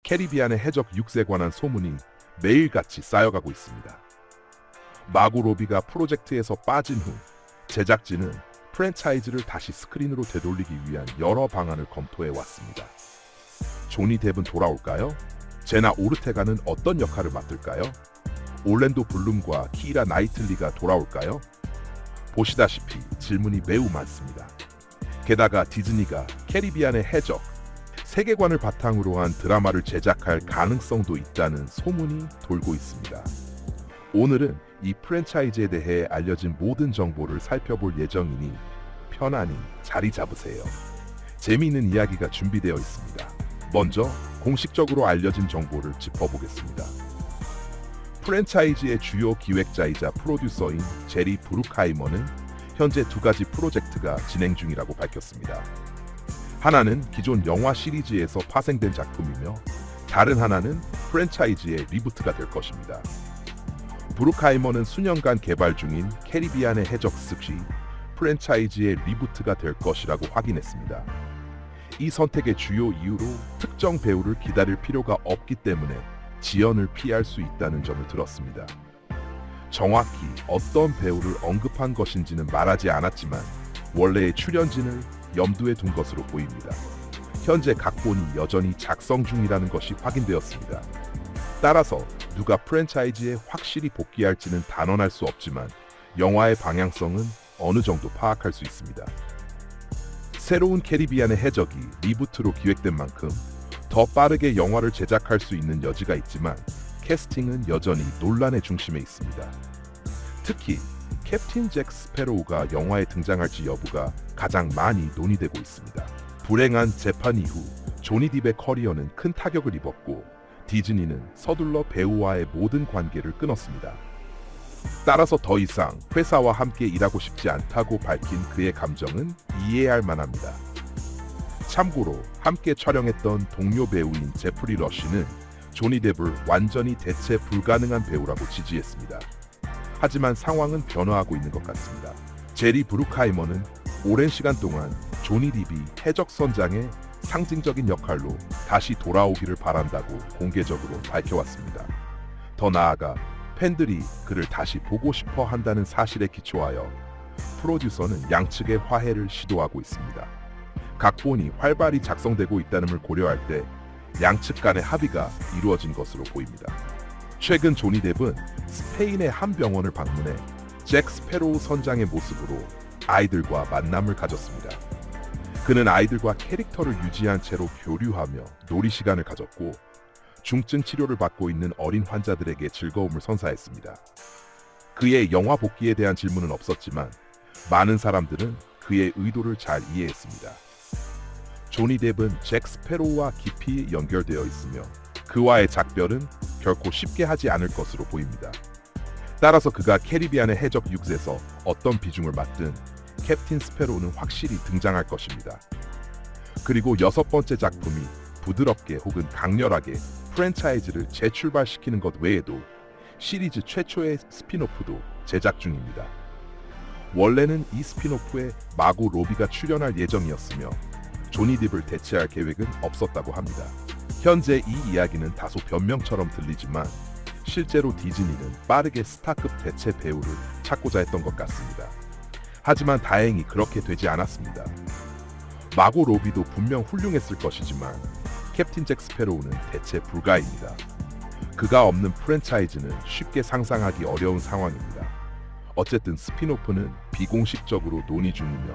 캐리비안의 해적 6세 관한 소문이 매일같이 쌓여가고 있습니다. 마고 로비가 프로젝트에서 빠진 후 제작진은 프랜차이즈를 다시 스크린으로 되돌리기 위한 여러 방안을 검토해 왔습니다. 조니 뎁은 돌아올까요? 제나 오르테가는 어떤 역할을 맡을까요? 올랜도 블룸과 키이라 나이틀리가 돌아올까요? 보시다시피 질문이 매우 많습니다. 게다가 디즈니가 캐리비안의 해적, 세계관을 바탕으로 한 드라마를 제작할 가능성도 있다는 소문이 돌고 있습니다. 오늘은 이 프랜차이즈에 대해 알려진 모든 정보를 살펴볼 예정이니 편안히 자리 잡으세요. 재미있는 이야기가 준비되어 있습니다. 먼저 공식적으로 알려진 정보를 짚어보겠습니다. 프랜차이즈의 주요 기획자이자 프로듀서인 제리 브루크하이머는 현재 두 가지 프로젝트가 진행 중이라고 밝혔습니다. 하나는 기존 영화 시리즈에서 파생된 작품이며 다른 하나는 프랜차이즈의 리부트가 될 것입니다. 브루크하이머는 수년간 개발 중인 캐리비안의 해적 3 프랜차이즈의 리부트가 될 것이라고 확인했습니다. 이 선택의 주요 이유로 특정 배우를 기다릴 필요가 없기 때문에 지연을 피할 수 있다는 점을 들었습니다. 정확히 어떤 배우를 언급한 것인지는 말하지 않았지만 원래의 출연진을 염두에 둔 것으로 보입니다. 현재 각본이 여전히 작성 중이라는 것이 확인되었습니다. 따라서 누가 프랜차이즈에 확실히 복귀할지는 단언할 수 없지만 영화의 방향성은 어느 정도 파악할 수 있습니다. 새로운 캐리비안의 해적이 리부트로 기획된 만큼 더 빠르게 영화를 제작할 수 있는 여지가 있지만 캐스팅은 여전히 논란의 중심에 있습니다. 특히 캡틴 잭 스패로우가 영화에 등장할지 여부가 가장 많이 논의되고 있습니다. 불행한 재판 이후 조니 뎁의 커리어는 큰 타격을 입었고 디즈니는 서둘러 배우와의 모든 관계를 끊었습니다. 따라서 더 이상 회사와 함께 일하고 싶지 않다고 밝힌 그의 감정은 이해할 만합니다. 참고로 함께 촬영했던 동료 배우인 제프리 러쉬는 조니 뎁을 완전히 대체 불가능한 배우라고 지지했습니다. 하지만 상황은 변화하고 있는 것 같습니다. 제리 브루크하이머는 오랜 시간 동안 조니 뎁이 해적 선장의 상징적인 역할로 다시 돌아오기를 바란다고 공개적으로 밝혀왔습니다. 더 나아가 팬들이 그를 다시 보고 싶어 한다는 사실에 기초하여 프로듀서는 양측의 화해를 시도하고 있습니다. 각본이 활발히 작성되고 있다는 걸 고려할 때 양측 간의 합의가 이루어진 것으로 보입니다. 최근 조니 뎁은 스페인의 한 병원을 방문해 잭 스패로우 선장의 모습으로 아이들과 만남을 가졌습니다. 그는 아이들과 캐릭터를 유지한 채로 교류하며 놀이 시간을 가졌고 중증 치료를 받고 있는 어린 환자들에게 즐거움을 선사했습니다. 그의 영화 복귀에 대한 질문은 없었지만 많은 사람들은 그의 의도를 잘 이해했습니다. 조니 뎁은 잭 스패로우와 깊이 연결되어 있으며 그와의 작별은 결코 쉽게 하지 않을 것으로 보입니다. 따라서 그가 캐리비안의 해적 6에서 어떤 비중을 맡든 캡틴 스패로우는 확실히 등장할 것입니다. 그리고 6번째 작품이 부드럽게 혹은 강렬하게 프랜차이즈를 재출발시키는 것 외에도 시리즈 최초의 스피노프도 제작 중입니다. 원래는 이 스피노프에 마고 로비가 출연할 예정이었으며 조니 뎁을 대체할 계획은 없었다고 합니다. 현재 이 이야기는 다소 변명처럼 들리지만 실제로 디즈니는 빠르게 스타급 대체 배우를 찾고자 했던 것 같습니다. 하지만 다행히 그렇게 되지 않았습니다. 마고 로비도 분명 훌륭했을 것이지만 캡틴 잭 스패로우는 대체 불가입니다. 그가 없는 프랜차이즈는 쉽게 상상하기 어려운 상황입니다. 어쨌든 스피노프는 비공식적으로 논의 중이며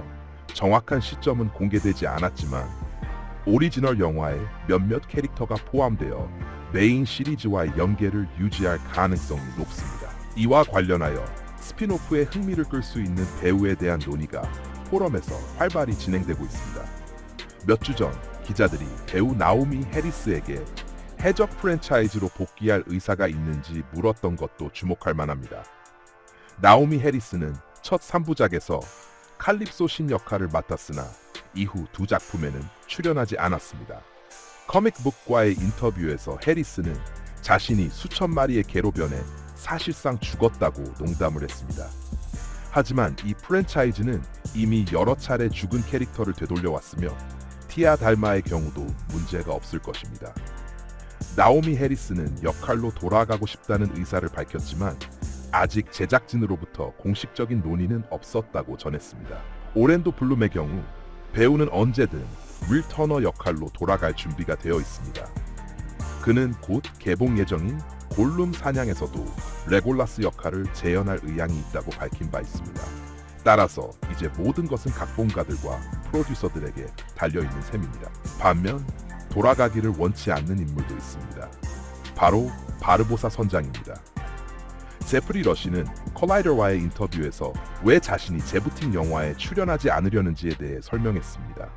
정확한 시점은 공개되지 않았지만 오리지널 영화에 몇몇 캐릭터가 포함되어 메인 시리즈와의 연계를 유지할 가능성이 높습니다. 이와 관련하여 스피노프에 흥미를 끌 수 있는 배우에 대한 논의가 포럼에서 활발히 진행되고 있습니다. 몇 주 전 기자들이 배우 나오미 해리스에게 해적 프랜차이즈로 복귀할 의사가 있는지 물었던 것도 주목할 만합니다. 나오미 해리스는 첫 3부작에서 칼립소 신 역할을 맡았으나 이후 두 작품에는 출연하지 않았습니다. 커믹북과의 인터뷰에서 해리스는 자신이 수천 마리의 개로 변해 사실상 죽었다고 농담을 했습니다. 하지만 이 프랜차이즈는 이미 여러 차례 죽은 캐릭터를 되돌려왔으며 티아 달마의 경우도 문제가 없을 것입니다. 나오미 해리스는 역할로 돌아가고 싶다는 의사를 밝혔지만 아직 제작진으로부터 공식적인 논의는 없었다고 전했습니다. 오랜도 블룸의 경우 배우는 언제든 윌 터너 역할로 돌아갈 준비가 되어 있습니다. 그는 곧 개봉 예정인 골룸 사냥에서도 레골라스 역할을 재현할 의향이 있다고 밝힌 바 있습니다. 따라서 이제 모든 것은 각본가들과 프로듀서들에게 달려있는 셈입니다. 반면 돌아가기를 원치 않는 인물도 있습니다. 바로 바르보사 선장입니다. 제프리 러시는 컬라이더와의 인터뷰에서 왜 자신이 재부팅 영화에 출연하지 않으려는지에 대해 설명했습니다.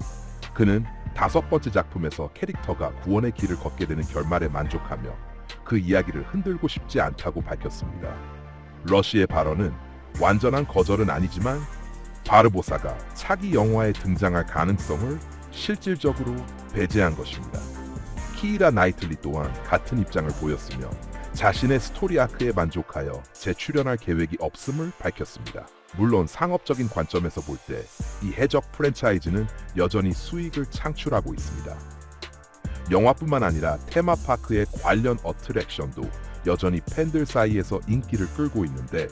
그는 5번째 작품에서 캐릭터가 구원의 길을 걷게 되는 결말에 만족하며 그 이야기를 흔들고 싶지 않다고 밝혔습니다. 러시의 발언은 완전한 거절은 아니지만 바르보사가 차기 영화에 등장할 가능성을 실질적으로 배제한 것입니다. 키이라 나이틀리 또한 같은 입장을 보였으며 자신의 스토리 아크에 만족하여 재출연할 계획이 없음을 밝혔습니다. 물론 상업적인 관점에서 볼 때 이 해적 프랜차이즈는 여전히 수익을 창출하고 있습니다. 영화뿐만 아니라 테마파크의 관련 어트랙션도 여전히 팬들 사이에서 인기를 끌고 있는데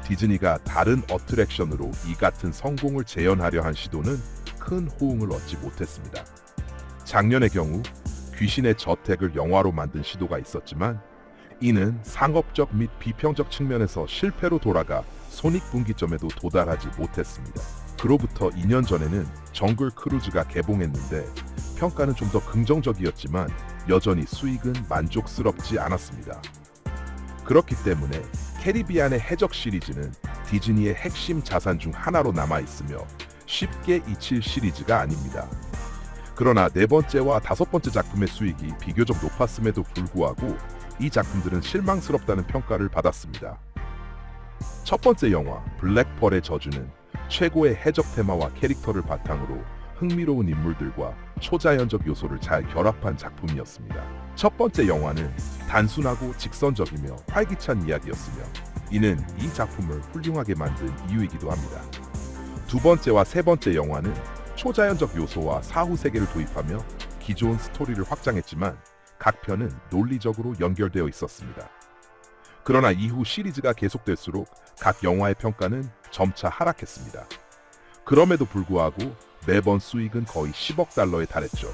디즈니가 다른 어트랙션으로 이 같은 성공을 재현하려 한 시도는 큰 호응을 얻지 못했습니다. 작년의 경우 귀신의 저택을 영화로 만든 시도가 있었지만 이는 상업적 및 비평적 측면에서 실패로 돌아가 손익분기점에도 도달하지 못했습니다. 그로부터 2년 전에는 정글 크루즈가 개봉했는데 평가는 좀 더 긍정적이었지만 여전히 수익은 만족스럽지 않았습니다. 그렇기 때문에 캐리비안의 해적 시리즈는 디즈니의 핵심 자산 중 하나로 남아있으며 쉽게 잊힐 시리즈가 아닙니다. 그러나 4번째와 5번째 작품의 수익이 비교적 높았음에도 불구하고 이 작품들은 실망스럽다는 평가를 받았습니다. 첫 번째 영화 블랙펄의 저주는 최고의 해적 테마와 캐릭터를 바탕으로 흥미로운 인물들과 초자연적 요소를 잘 결합한 작품이었습니다. 첫 번째 영화는 단순하고 직선적이며 활기찬 이야기였으며 이는 이 작품을 훌륭하게 만든 이유이기도 합니다. 두 번째와 세 번째 영화는 초자연적 요소와 사후 세계를 도입하며 기존 스토리를 확장했지만 각 편은 논리적으로 연결되어 있었습니다. 그러나 이후 시리즈가 계속될수록 각 영화의 평가는 점차 하락했습니다. 그럼에도 불구하고 매번 수익은 거의 10억 달러에 달했죠.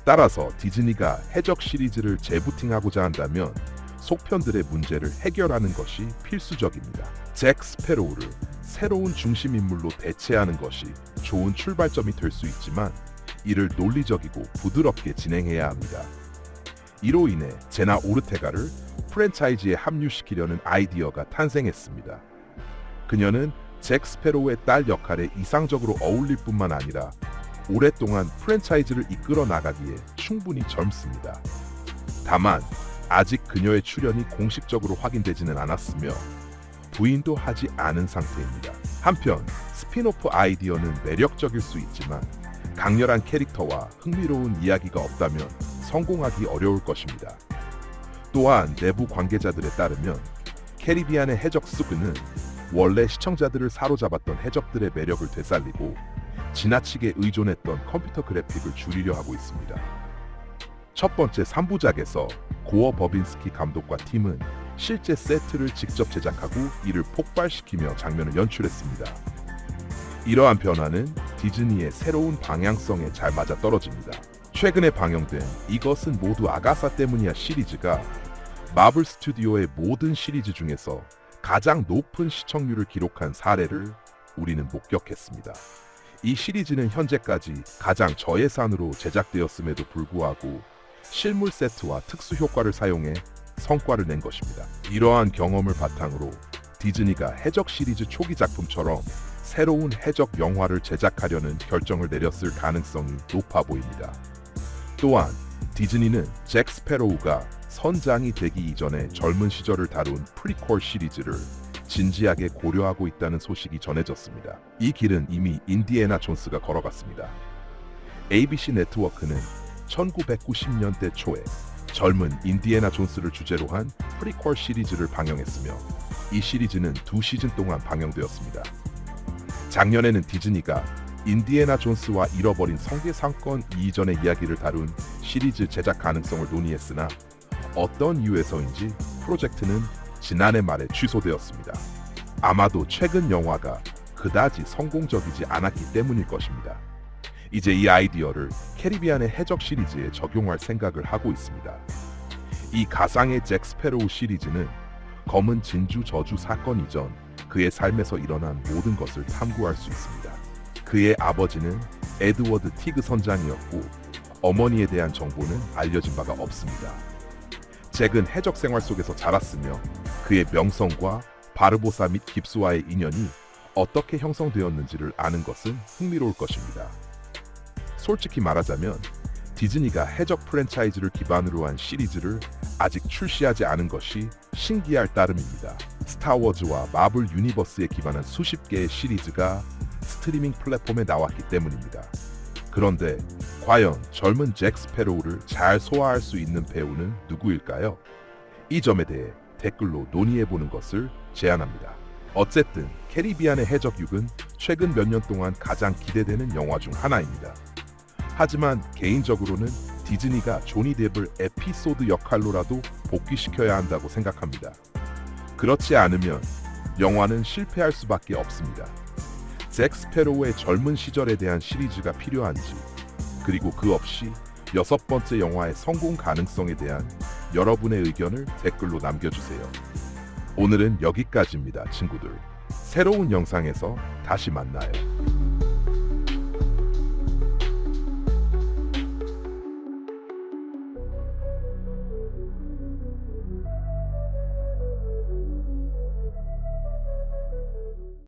따라서 디즈니가 해적 시리즈를 재부팅하고자 한다면 속편들의 문제를 해결하는 것이 필수적입니다. 잭 스패로우를 새로운 중심인물로 대체하는 것이 좋은 출발점이 될 수 있지만 이를 논리적이고 부드럽게 진행해야 합니다. 이로 인해 제나 오르테가를 프랜차이즈에 합류시키려는 아이디어가 탄생했습니다. 그녀는 잭 스패로우의 딸 역할에 이상적으로 어울릴 뿐만 아니라 오랫동안 프랜차이즈를 이끌어 나가기에 충분히 젊습니다. 다만 아직 그녀의 출연이 공식적으로 확인되지는 않았으며 부인도 하지 않은 상태입니다. 한편 스핀오프 아이디어는 매력적일 수 있지만 강렬한 캐릭터와 흥미로운 이야기가 없다면 성공하기 어려울 것입니다. 또한 내부 관계자들에 따르면 캐리비안의 해적 스그는 원래 시청자들을 사로잡았던 해적들의 매력을 되살리고 지나치게 의존했던 컴퓨터 그래픽을 줄이려 하고 있습니다. 첫 번째 3부작에서 고어 버빈스키 감독과 팀은 실제 세트를 직접 제작하고 이를 폭발시키며 장면을 연출했습니다. 이러한 변화는 디즈니의 새로운 방향성에 잘 맞아떨어집니다. 최근에 방영된 이것은 모두 아가사 때문이야 시리즈가 마블 스튜디오의 모든 시리즈 중에서 가장 높은 시청률을 기록한 사례를 우리는 목격했습니다. 이 시리즈는 현재까지 가장 저예산으로 제작되었음에도 불구하고 실물 세트와 특수 효과를 사용해 성과를 낸 것입니다. 이러한 경험을 바탕으로 디즈니가 해적 시리즈 초기 작품처럼 새로운 해적 영화를 제작하려는 결정을 내렸을 가능성이 높아 보입니다. 또한 디즈니는 잭 스패로우가 선장이 되기 이전의 젊은 시절을 다룬 프리퀄 시리즈를 진지하게 고려하고 있다는 소식이 전해졌습니다. 이 길은 이미 인디애나 존스가 걸어갔습니다. ABC 네트워크는 1990년대 초에 젊은 인디애나 존스를 주제로 한 프리퀄 시리즈를 방영했으며 이 시리즈는 2시즌 동안 방영되었습니다. 작년에는 디즈니가 인디애나 존스와 잃어버린 성계상권 이전의 이야기를 다룬 시리즈 제작 가능성을 논의했으나 어떤 이유에서인지 프로젝트는 지난해 말에 취소되었습니다. 아마도 최근 영화가 그다지 성공적이지 않았기 때문일 것입니다. 이제 이 아이디어를 캐리비안의 해적 시리즈에 적용할 생각을 하고 있습니다. 이 가상의 잭 스패로우 시리즈는 검은 진주 저주 사건 이전 그의 삶에서 일어난 모든 것을 탐구할 수 있습니다. 그의 아버지는 에드워드 티그 선장이었고 어머니에 대한 정보는 알려진 바가 없습니다. 잭은 해적 생활 속에서 자랐으며 그의 명성과 바르보사 및 깁스와의 인연이 어떻게 형성되었는지를 아는 것은 흥미로울 것입니다. 솔직히 말하자면 디즈니가 해적 프랜차이즈를 기반으로 한 시리즈를 아직 출시하지 않은 것이 신기할 따름입니다. 스타워즈와 마블 유니버스에 기반한 수십 개의 시리즈가 스트리밍 플랫폼에 나왔기 때문입니다. 그런데 과연 젊은 잭 스패로우를 잘 소화할 수 있는 배우는 누구일까요? 이 점에 대해 댓글로 논의해보는 것을 제안합니다. 어쨌든 캐리비안의 해적육은 최근 몇 년 동안 가장 기대되는 영화 중 하나입니다. 하지만 개인적으로는 디즈니가 조니 뎁을 에피소드 역할로라도 복귀시켜야 한다고 생각합니다. 그렇지 않으면 영화는 실패할 수밖에 없습니다. 잭 스패로우의 젊은 시절에 대한 시리즈가 필요한지, 그리고 그 없이 6번째 영화의 성공 가능성에 대한 여러분의 의견을 댓글로 남겨주세요. 오늘은 여기까지입니다, 친구들. 새로운 영상에서 다시 만나요.